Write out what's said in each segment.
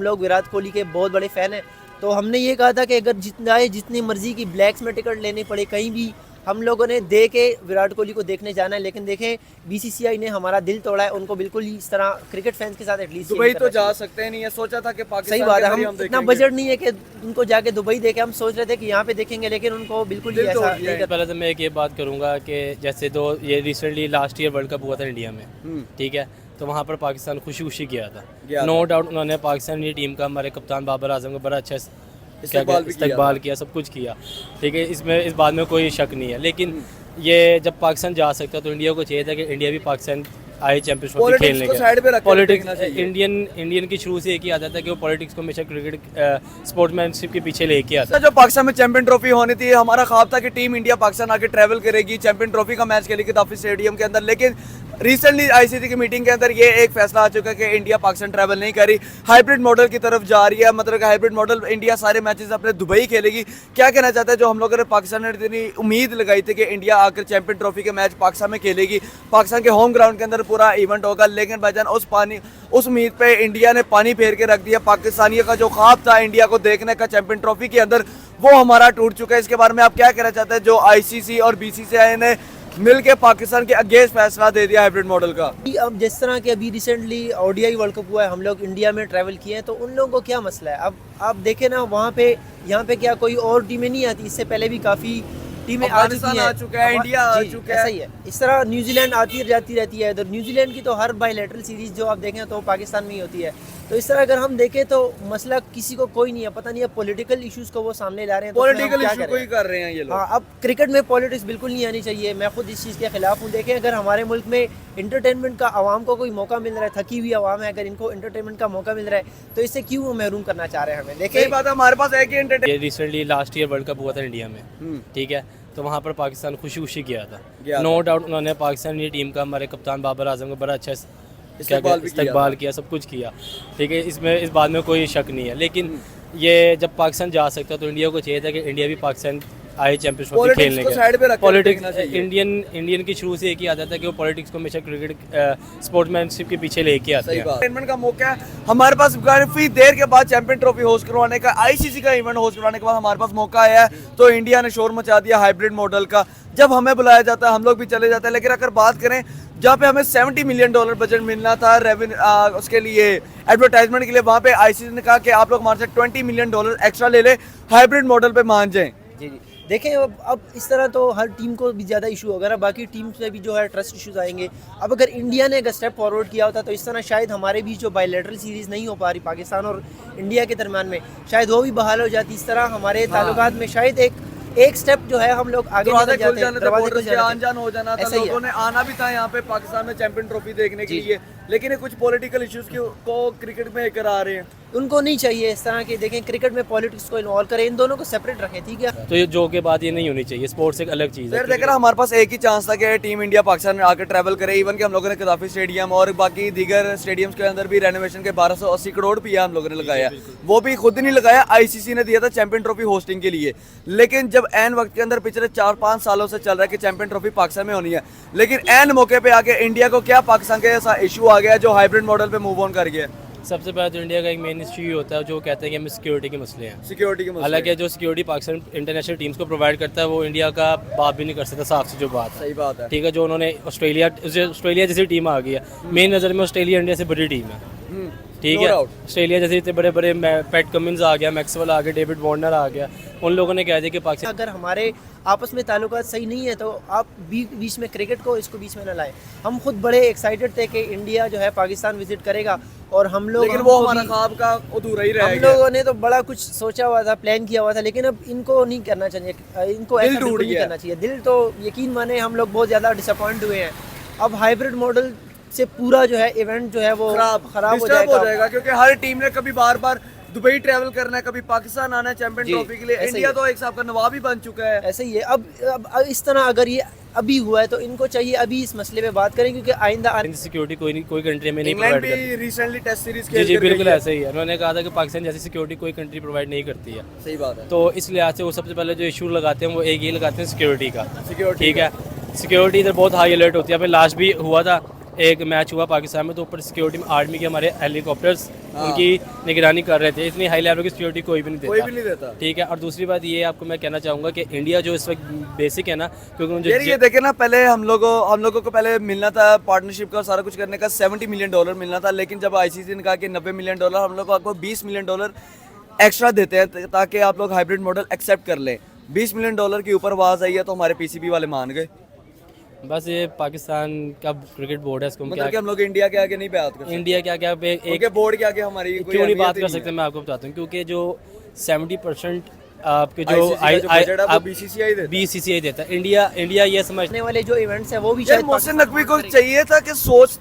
हम लोग विराट कोहली के बहुत बड़े फ़ैन हैं, तो हमने ये कहा था कि अगर जितनी मर्जी की ब्लैक्स में टिकट लेनी पड़े कहीं भी हम लोगों ने दे के विराट कोहली को देखने जाना है। लेकिन देखें बीसीसीआई ने हमारा दिल तोड़ा है, उनको बिल्कुल ही इस तरह क्रिकेट फैंस के साथ एटलीस्ट दुबई तो जा सकते नहीं है, सोचा था कि पाकिस्तान सही बात है, हम हम इतना बजट नहीं है कि उनको जाके दुबई देखे, हम सोच रहे थे कि यहाँ पे देखेंगे, लेकिन उनको बिल्कुल ही ऐसा नहीं कर। पहले तो मैं एक ये बात करूँगा कि जैसे तो ये recently last year world cup हुआ था इंडिया में, ठीक है, तो वहाँ पर पाकिस्तान खुशी खुशी गया था। नो डाउट उन्होंने पाकिस्तानी टीम का, हमारे कप्तान बाबर आजम का बड़ा अच्छा इस्तेकबाल किया, सब कुछ किया, ठीक है, इसमें इस बात में कोई शक नहीं है। लेकिन ये जब पाकिस्तान जा सकता है तो इंडिया को चाहिए था कि इंडिया भी पाकिस्तान आए चैंपियनशिप में खेलने के। पॉलिटिक्स इंडियन की शुरू से एक ही आदत है कि वो पॉलिटिक्स को हमेशा क्रिकेट स्पोर्ट्समैनशिप के पीछे लेके आता है। जो पाकिस्तान में चैंपियन ट्रॉफी होनी थी, हमारा ख्वाब था कि टीम इंडिया पाकिस्तान आके ट्रैवल करेगी, चैंपियन ट्रॉफी का मैच खेलेगी गद्दाफी स्टेडियम के अंदर। लेकिन रिसेंटली आईसीसी की मीटिंग के अंदर ये एक फैसला आ चुका है कि इंडिया पाकिस्तान ट्रैवल नहीं करी, हाइब्रिड मॉडल की तरफ जा रही है। मतलब हाइब्रिड मॉडल, इंडिया सारे मैचेस अपने दुबई खेलेगी। क्या कहना चाहता है जो हम लोगों ने पाकिस्तान ने इतनी उम्मीद लगाई थी कि इंडिया आकर चैंपियन ट्रॉफी के मैच पाकिस्तान में खेलेगी, पाकिस्तान के होम ग्राउंड के अंदर पूरा इवेंट होगा, लेकिन भाईजान उस उम्मीद पे इंडिया ने पानी फेर के रख दिया। पाकिस्तानियों का जो ख्वाब था इंडिया को देखने का चैंपियन ट्रॉफी के अंदर, वो हमारा टूट चुका है। इसके बारे में आप क्या कहना चाहते हैं जो आईसीसी और बीसीसीआई ने मिल के पाकिस्तान के अगेंस्ट फैसला दे दिया हाइब्रिड मॉडल का? अब जिस तरह के अभी रिसेंटली ओडीआई वर्ल्ड कप हुआ है, हम लोग इंडिया में ट्रैवल किए हैं, तो उन लोगों को क्या मसला है? अब आप देखें ना, वहाँ पे यहाँ पे क्या कोई और टीमें नहीं आती? इससे पहले भी काफ़ी टीमें आ चुकी हैं, आ चुका है, इंडिया आ चुका है, ऐसा ही है। इस तरह न्यूजीलैंड आती जाती रहती है इधर। न्यूजीलैंड की तो हर बायलैटरल सीरीज जो आप देखें तो पाकिस्तान में ही होती है। तो इस तरह अगर हम देखें तो मसला किसी को कोई नहीं है, पता नहीं है पॉलिटिकल इश्यूज को वो सामने ला रहे हैं, पॉलिटिकल इशू को ही कर रहे हैं ये लोग। हाँ, अब क्रिकेट में पॉलिटिक्स बिल्कुल नहीं आनी चाहिए, मैं खुद इस चीज़ के खिलाफ हूँ। देखें अगर हमारे मुल्क में इंटरटेनमेंट का आवाम को कोई मौका मिल रहा है, थकी हुई आवाम है, अगर इनको इंटरटेनमेंट का मौका मिल रहा है तो इससे क्यों वो महरूम करना चाह रहे हैं हमें? देखिए बात है, हमारे पास है कि ये recently last year world cup हुआ था इंडिया में, ठीक है, तो वहाँ पर पाकिस्तान खुशी खुशी गया था। नो डाउट उन्होंने पाकिस्तानी टीम का, हमारे कप्तान बाबर आजम का बड़ा अच्छा इस्तेकबाल किया, सब कुछ किया, ठीक है, इसमें इस बात में कोई शक नहीं है। लेकिन ये जब पाकिस्तान जा सकता है तो इंडिया को चाहिए था कि इंडिया भी पाकिस्तान आए चैंपियनशिप में खेलने के। पॉलिटिक्स इंडियन की शुरू से एक ही आदत है कि वो पॉलिटिक्स को हमेशा क्रिकेट स्पोर्ट्समैनशिप के पीछे लेके आते हैं। टूर्नामेंट का मौका है हमारे पास, काफी देर के बाद चैंपियन ट्रॉफी होस्ट करवाने का, आईसीसी का इवेंट होस्ट करवाने के बाद हमारे पास मौका आया है। तो इंडिया ने शोर मचा दिया हाइब्रिड मॉडल का। जब हमें बुलाया जाता है हम लोग भी चले जाते हैं, लेकिन अगर बात करें जहाँ पे हमें $70 मिलियन बजट मिलना था उसके लिए एडवर्टाइजमेंट के लिए, वहाँ पे आईसीसी ने कहा कि आप लोग हमारे से $20 मिलियन एक्स्ट्रा ले ले, हाइब्रिड मॉडल पे मान जाएं। जी जी, देखें अब इस तरह तो हर टीम को भी ज़्यादा इशू होगा ना, बाकी टीम्स में भी जो है ट्रस्ट इश्यूज आएंगे। अब अगर इंडिया ने अगर स्टेप फॉरवर्ड किया होता तो इस तरह शायद हमारे बीच जो बायलैटरल सीरीज़ नहीं हो पा रही पाकिस्तान और इंडिया के दरमियान में, शायद वो भी बहाल हो जाती। इस तरह हमारे ताल्लुकात में शायद एक स्टेप जो है हम लोग आगे आन जान हो जाना था, लोगों ने आना भी था यहाँ पे पाकिस्तान में चैंपियन ट्रॉफी देखने के लिए। लेकिन कुछ पॉलिटिकल इश्यूज को क्रिकेट में करा रहे हैं, उनको नहीं चाहिए इस तरह के। देखें क्रिकेट में पॉलिटिक्स को इन्वॉल्व करें, इन दोनों को सेपरेट रखें, ठीक है। तो ये जो के बाद ये नहीं होनी चाहिए, स्पोर्ट्स एक अलग चीज़ है। देखकर हमारे पास एक ही चांस था कि टीम इंडिया पाकिस्तान में आकर ट्रैवल करे। इवन कि हम लोगों ने गद्दाफी स्टेडियम और बाकी दीगर स्टेडियम्स के अंदर भी रेनोवेशन के 1280 करोड़ रुपया हम लोगों ने लगाया, वो भी खुद नहीं लगाया, आईसीसी ने दिया था चैंपियन ट्रॉफी होस्टिंग के लिए। लेकिन जब एन वक्त के अंदर पिछले 4-5 सालों से चल रहा है कि चैंपियन ट्रॉफी पाकिस्तान में होनी है, लेकिन एन मौके पे आके इंडिया को क्या पाकिस्तान के ऐसा इशू आ गया जो हाइब्रिड मॉडल पे मूव ऑन कर गया? सबसे पहले तो इंडिया का एक मेन इशू ये होता है जो कहते हैं कि हमें सिक्योरिटी के मसले हैं। सिक्योरिटी के मसले, हालांकि जो सिक्योरिटी पाकिस्तान इंटरनेशनल टीम्स को प्रोवाइड करता है वो इंडिया का बात भी नहीं कर सकता, साफ सी जो बात है। सही बात है, ठीक है, जो उन्होंने ऑस्ट्रेलिया जैसी टीम आ गई है, मेरी नज़र में ऑस्ट्रेलिया इंडिया से बड़ी टीम है, ठीक है। ऑस्ट्रेलिया जैसे इतने बड़े बड़े पैट कमिंस आ गया, मैक्सवेल आ गया, डेविड वार्नर आ गया, उन लोगों ने कह दिया कि पाकिस्तान अगर हमारे आपस में ताल्लुकात सही नहीं है तो आप बीच में क्रिकेट को इसको बीच में न लाएं। हम खुद बड़े एक्साइटेड थे कि इंडिया जो है पाकिस्तान विजिट करेगा और हम लोग, लेकिन वो हमारा ख्वाब का अधूरा ही रह गया। हम लोगों ने तो बड़ा कुछ सोचा हुआ था, प्लान किया हुआ था, लेकिन अब इनको नहीं करना चाहिए, इनको ऐसा नहीं करना चाहिए। दिल तो यकीन माने हम लोग बहुत ज़्यादा डिसअपॉइंट हुए हैं। अब हाइब्रिड मॉडल से पूरा जो है इवेंट जो है वो खराब हो जाएगा, क्योंकि हर टीम ने कभी बार बार दुबई ट्रैवल करना है, कभी पाकिस्तान आना है चैंपियन ट्रॉफी के लिए। इंडिया तो एक हिसाब का नवाब ही बन चुका है। ऐसे ही है। अब इस तरह अगर ये अभी हुआ है तो इनको चाहिए अभी इस मसले पे बात करें, क्योंकि आइंदा सिक्योरिटी कोई कंट्री में नहीं प्रोवाइड करती। इंग्लैंड भी रिसेंटली टेस्ट सीरीज खेल जी बिल्कुल ऐसे ही है। उन्होंने कहा था कि पाकिस्तान जैसी सिक्योरिटी कोई कंट्री प्रोवाइड नहीं करती है। सही बात है। तो इस लिहाज से वो सबसे पहले जो इशू लगाते हैं वो एक ये लगाते हैं सिक्योरिटी का, ठीक है। सिक्योरिटी इधर बहुत हाई अलर्ट होती है। अभी लास्ट भी हुआ था एक मैच हुआ पाकिस्तान में, तो ऊपर सिक्योरिटी में आर्मी के हमारे हेलीकॉप्टर्स उनकी निगरानी कर रहे थे। इतनी हाई लेवल की सिक्योरिटी कोई भी नहीं देता। ठीक है। और दूसरी बात ये आपको मैं कहना चाहूँगा कि इंडिया जो इस वक्त बेसिक है ना, क्योंकि यार ये देखे ना, पहले हम लोगों को पहले मिलना था पार्टनरशिप का सारा कुछ करने का $70 मिलियन मिलना था, लेकिन जब आईसीसी ने कहा कि $90 मिलियन हम लोग को आपको $20 मिलियन एक्स्ट्रा देते हैं ताकि आप लोग हाइब्रिड मॉडल एक्सेप्ट कर लें। $20 मिलियन के ऊपर आवाज आई है तो हमारे पीसीबी वाले मान गए। बस ये पाकिस्तान का क्रिकेट बोर्ड है, इसको हम मतलब कि हम लोग इंडिया के आगे नहीं बात कर सकते। इंडिया क्या क्या एक बोर्ड के आगे हमारी कोई क्यों नहीं बात अहमियत कर ही सकते, मैं आपको बताता हूँ। क्योंकि जो 70% आपके जो बीसीसीआई देता है, इंडिया ये समझने आने वाले जो इवेंट्स है वो भी यार शायद मोहसिन नकवी को चाहिए था कि सोच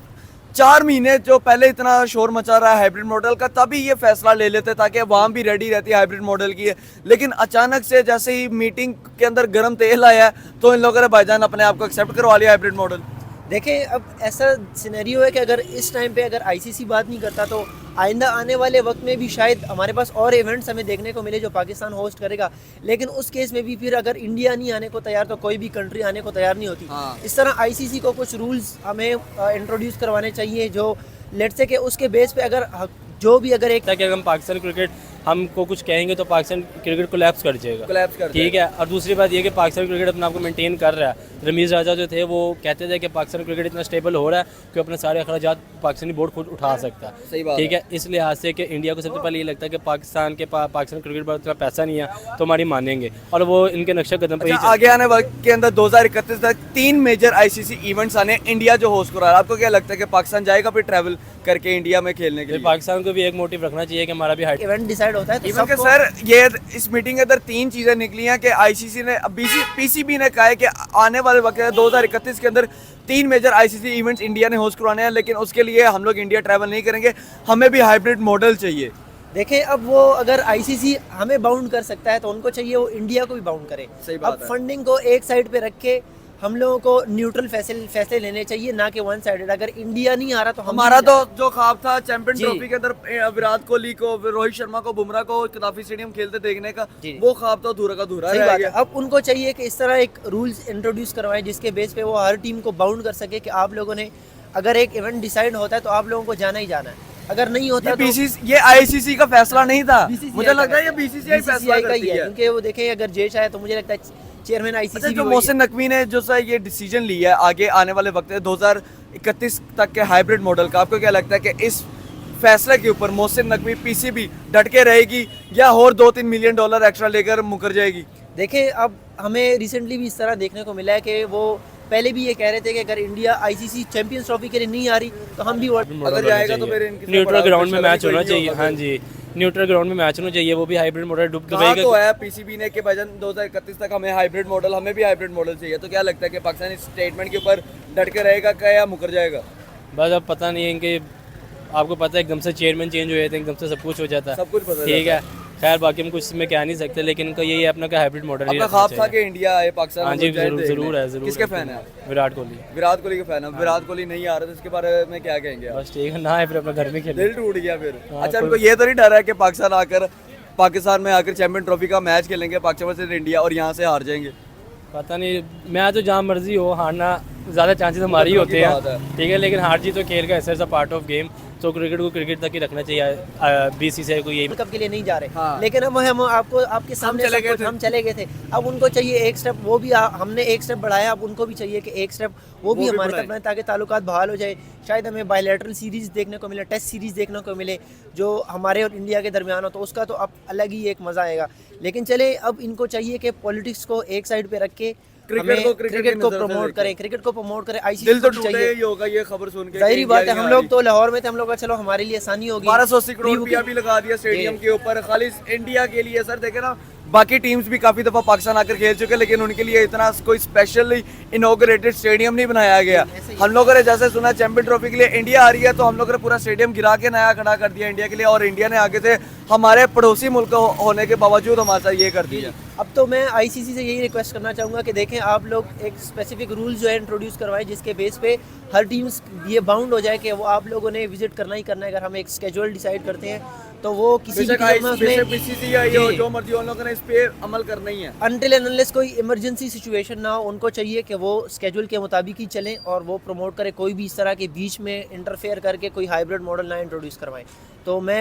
4 महीने जो पहले इतना शोर मचा रहा है हाइब्रिड मॉडल का, तभी ये फैसला ले लेते ताकि वहाँ भी रेडी रहती है हाइब्रिड मॉडल की है। लेकिन अचानक से जैसे ही मीटिंग के अंदर गर्म तेल आया है तो इन लोगों ने भाईजान अपने आप को एक्सेप्ट करवा लिया हाइब्रिड मॉडल। देखें, अब ऐसा सिनेरियो है कि अगर इस टाइम पे अगर आईसीसी बात नहीं करता तो आइंदा आने वाले वक्त में भी शायद हमारे पास और इवेंट्स हमें देखने को मिले जो पाकिस्तान होस्ट करेगा। लेकिन उस केस में भी फिर अगर इंडिया नहीं आने को तैयार तो कोई भी कंट्री आने को तैयार नहीं होती। इस तरह आईसीसी को कुछ रूल्स हमें इंट्रोड्यूस करवाने चाहिए जो लेट्स से कि उसके बेस पे अगर जो भी अगर एक ताकि अगर हम पाकिस्तान क्रिकेट हमको कुछ कहेंगे तो पाकिस्तान क्रिकेट कोलैप्स कर जाएगा। ठीक है। और दूसरी बात ये कि पाकिस्तान क्रिकेट अपने आप को मेंटेन कर रहा है। रमीज़ राजा जो थे वो कहते थे कि पाकिस्तान क्रिकेट इतना स्टेबल हो रहा है कि अपने सारे अखराजात पाकिस्तानी बोर्ड खुद उठा सकता है। सही बात ठीक है। इस लिहाज से कि इंडिया को सबसे पहले ये लगता है कि पाकिस्तान क्रिकेट पर उतना पैसा नहीं है तो हमारी मानेंगे, और वो इनके नक्शा कदम पर आगे आने वक्त के अंदर 2031 तक 3 मेजर आईसीसी इवेंट्स आने, इंडिया जो होस्ट करा रहा है। आपको क्या लगता है कि पाकिस्तान जाएगा फिर ट्रैवल करके इंडिया में खेलने के लिए? पाकिस्तान को भी एक मोटिव रखना चाहिए कि हमारा भी हाइट इवेंट डिसाइड होता है तो इवन के सर ये इस मीटिंग के अंदर 3 चीजें निकली हैं कि आईसीसी ने पीसीबी ने कहा है कि आने वाले वक्त 2031 के अंदर 3 मेजर आईसीसी इवेंट्स इंडिया ने होस्ट करवाने हैं, लेकिन उसके लिए हम लोग इंडिया ट्रैवल नहीं करेंगे, हमें भी हाइब्रिड मॉडल चाहिए। देखें, अब वो अगर आईसीसी हमें बाउंड कर सकता है तो उनको चाहिए वो इंडिया को भी बाउंड करे। सही बात अब है। फंडिंग को एक साइड पे रख के हम लोगों को न्यूट्रल फैसले लेने चाहिए, ना कि वन साइडेड। अगर इंडिया नहीं आ रहा तो हमारा तो जो ख्वाब था चैंपियन ट्रॉफी के अंदर विराट कोहली को, रोहित शर्मा को, बुमराह को कदाफी स्टेडियम खेलते देखने का, वो ख्वाब तो अधूरा का अधूरा रह गया। अब उनको चाहिए कि इस तरह एक रूल्स इंट्रोड्यूस करवाएं जिसके बेस पे वो हर टीम को बाउंड कर सके कि आप लोगों ने अगर एक इवेंट डिसाइड होता है तो आप लोगों को जाना ही जाना है। अगर नहीं होता तो ये आईसीसी का फैसला नहीं था, मुझे लगता है ये बीसीसीआई फैसला का ही है, क्योंकि वो देखें अगर जेश आए तो मुझे लगता है चेयरमैन आईसीसी जो मोहसिन नकवी ने जो सा ये डिसीजन लिया है आगे आने वाले वक्त 2031 तक के हाइब्रिड मॉडल का, आपको क्या लगता है कि इस फैसले के ऊपर मोहसिन नकवी पीसीबी डट के रहेगी या और $2-3 मिलियन एक्स्ट्रा लेकर मुकर जाएगी? देखें, अब हमें रिसेंटली भी इस तरह देखने को मिला है कि वो पहले भी ये कह रहे थे कि अगर इंडिया आईसीसी चैंपियंस ट्रॉफी के लिए नहीं आ रही तो हम भी अगर जाएगा तो फिर न्यूट्रल ग्राउंड में मैच होना चाहिए। हाँ जी, न्यूट्रल ग्राउंड में मैच होना चाहिए, वो भी हाइब्रिड मॉडल कहा तो है पीसीबी ने कि भाईजान 2031 तक हमें हाइब्रिड मॉडल, हमें भी हाइब्रिड मॉडल चाहिए। तो क्या लगता है कि पाकिस्तान इस स्टेटमेंट के ऊपर डट के रहेगा क्या या मुकर जाएगा? बस अब पता नहीं है इनके, आपको पता है एकदम से चेयरमैन चेंज हुए थे, एकदम से सब कुछ हो जाता है, सब कुछ पता। ठीक है। खैर बाकी हम कुछ इसमें कह नहीं सकते, लेकिन इनका यही है अपना का हाइब्रिड मॉडल। अपना ख्वाब था कि इंडिया आए पाकिस्तान। हाँ जी, जरूर है, जरूर। किसके फैन है? विराट कोहली। विराट कोहली के फैन है। विराट कोहली नहीं आ रहा तो इसके बारे में क्या कहेंगे? बस ठीक है ना, है फिर अपना घर में खेले। दिल टूट गया फिर। अच्छा, उनको ये तो नहीं डर है कि पाकिस्तान में आकर चैंपियन ट्रॉफी का मैच खेलेंगे पाकिस्तान वर्सेस इंडिया और यहाँ से हार जाएंगे? पता नहीं, मैं तो जहाँ मर्जी हो, हारना ज़्यादा चांसेस हमारी होते हैं, ठीक है, लेकिन हार जीत तो खेल का हिस्सा, पार्ट ऑफ गेम। तो क्रिकेट को क्रिकेट तक ही रखना चाहिए। बीसीसीआई को यही कप के लिए नहीं जा रहे। लेकिन अब हम आपको आपके सामने हम चले गए थे, अब उनको चाहिए एक स्टेप, वो भी हमने एक स्टेप बढ़ाया, अब उनको भी चाहिए कि एक स्टेप वो भी हमारे तरफ बढ़ाएं ताकि ताल्लुकात बहाल हो जाए। शायद हमें बायलैटरल सीरीज देखने को मिले, टेस्ट सीरीज देखने को मिले जो हमारे और इंडिया के दरमियान हो, तो उसका तो अब अलग ही एक मज़ा आएगा। लेकिन चले, अब इनको चाहिए कि पॉलिटिक्स को एक साइड पे रख के क्रिकेट को प्रमोट करें। आईसीसी दिल तो टूटे ही होगा ये खबर सुन के। जाहिर बात है, हम लोग तो लाहौर में थे, हम लोग का चलो हमारे लिए आसानी होगी। 1280 करोड़ रुपया भी लगा दिया स्टेडियम के ऊपर खाली इंडिया के लिए। सर देखे ना, बाकी टीम्स भी काफी दफा पाकिस्तान आकर खेल चुके हैं, लेकिन उनके लिए इतना कोई स्पेशल इनॉग्रेटेड स्टेडियम नहीं बनाया गया। हम लोगों ने जैसे सुना चैंपियन ट्रॉफी के लिए इंडिया आ रही है तो हम लोगों ने पूरा स्टेडियम गिरा के नया खड़ा कर दिया इंडिया के लिए, और इंडिया ने आगे से हमारे पड़ोसी मुल्क होने के बावजूद हमारे साथ ये कर दिया। अब तो मैं आईसीसी से यही रिक्वेस्ट करना चाहूँगा कि देखें आप लोग एक स्पेसिफिक रूल्स जो है इंट्रोड्यूस करवाएं जिसके बेस पे हर टीम्स ये बाउंड हो जाए कि वो आप लोगों ने विजिट करना ही करना है। अगर हम एक स्केड्यूल डिसाइड करते हैं तो वो किसी भी टीम में बेशक उसमें बीसीसीआई हो, जो मर्जी हो, उन लोगों ने इस पे अमल करना ही है। अनटिल एंड अनलेस कोई इमरजेंसी सिचुएशन ना हो, उनको चाहिए कि वो स्केड्यूल के मुताबिक ही चलें और वो प्रमोट करें, कोई भी इस तरह के बीच में इंटरफेयर करके कोई हाइब्रिड मॉडल ना इंट्रोड्यूस करवाएं। तो मैं